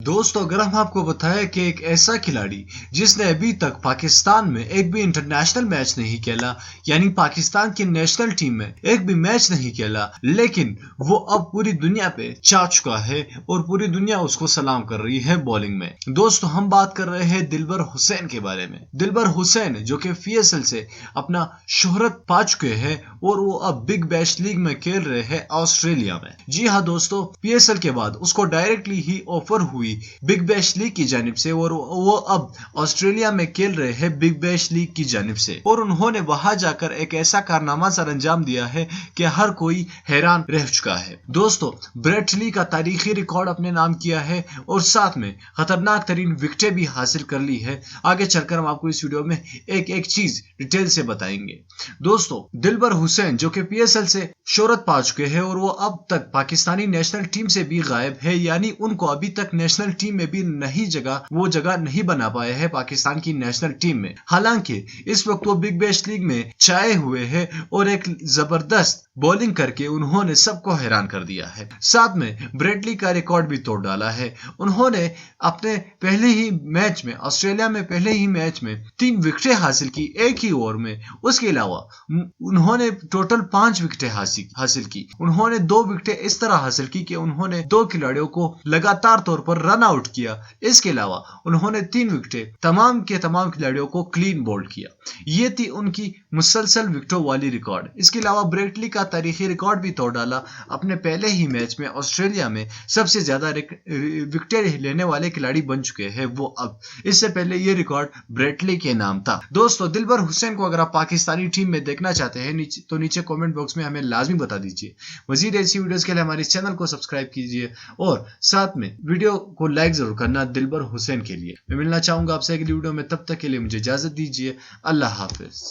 दोस्तों, अगर हम आपको बताएं कि एक ऐसा खिलाड़ी जिसने अभी तक पाकिस्तान में एक भी इंटरनेशनल मैच नहीं खेला, यानी पाकिस्तान की नेशनल टीम में एक भी मैच नहीं खेला, लेकिन वो अब पूरी दुनिया पे छा चुका है और पूरी दुनिया उसको सलाम कर रही है बॉलिंग में। दोस्तों, हम बात कर रहे हैं दिलबर हुसैन के बारे में। दिलबर हुसैन जो कि PSL से अपना शोहरत पा चुके हैं और वो अब बिग बैश लीग में खेल रहे हैं ऑस्ट्रेलिया में। जी हाँ दोस्तों, PSL के बाद उसको डायरेक्टली ही ऑफर हुई बिग बैश लीग की जानिब से और वो अब ऑस्ट्रेलिया में खेल रहे हैं बिग बैश लीग की जानिब से। और उन्होंने वहां जाकर एक ऐसा कारनामा सर अंजाम दिया है कि हर कोई हैरान रह चुका है। दोस्तों, ब्रेट ली का तारीखी रिकॉर्ड अपने नाम किया है और साथ में खतरनाक तरीन विकेटें भी हासिल कर ली है। आगे चलकर हम आपको इस वीडियो में एक एक चीज डिटेल से बताएंगे। दोस्तों, दिलबर हुसैन जो कि PSL से शोहरत पा चुके हैं और वो अब तक पाकिस्तानी नेशनल टीम से भी गायब है, यानी उनको अभी तक नेशनल टीम में भी जगह नहीं बना पाए हैं पाकिस्तान की नेशनल टीम में। हालांकि इस वक्त वो बिग बैश लीग में छाए हुए हैं और एक जबरदस्त बॉलिंग करके उन्होंने सबको हैरान कर दिया है। साथ में ब्रेडली का रिकॉर्ड भी तोड़ डाला है। उन्होंने अपने पहले ही मैच में ऑस्ट्रेलिया में 3 विकेटें हासिल की एक ही ओवर में। उसके अलावा उन्होंने टोटल 5 विकेटें हासिल की। उन्होंने 2 विकेटें इस तरह हासिल की कि उन्होंने 2 खिलाड़ियों को लगातार तौर पर रन आउट किया। इसके अलावा उन्होंने 3 विकेटें तमाम के तमाम खिलाड़ियों को क्लीन बोल्ड किया। ये थी उनकी मुसलसल विकेटों वाली रिकॉर्ड। इसके अलावा ब्रेटली का तारीखी रिकॉर्ड भी तोड़ डाला। अपने पहले ही मैच में ऑस्ट्रेलिया में सबसे ज्यादा विकेटें लेने वाले खिलाड़ी बन चुके हैं वो अब। इससे पहले ये रिकॉर्ड ब्रेटली के नाम था। दोस्तों, दिलबर हुसैन को अगर आप पाकिस्तानी टीम में देखना चाहते हैं तो नीचे कमेंट बॉक्स में हमें लाजमी बता दीजिए। मजीद ऐसी वीडियोस के लिए हमारे चैनल को सब्सक्राइब कीजिए और साथ में वीडियो को लाइक जरूर करना दिलबर हुसैन के लिए। मैं मिलना चाहूंगा आपसे अगली वीडियो में, तब तक के लिए मुझे इजाजत दीजिए। अल्लाह हाफिज।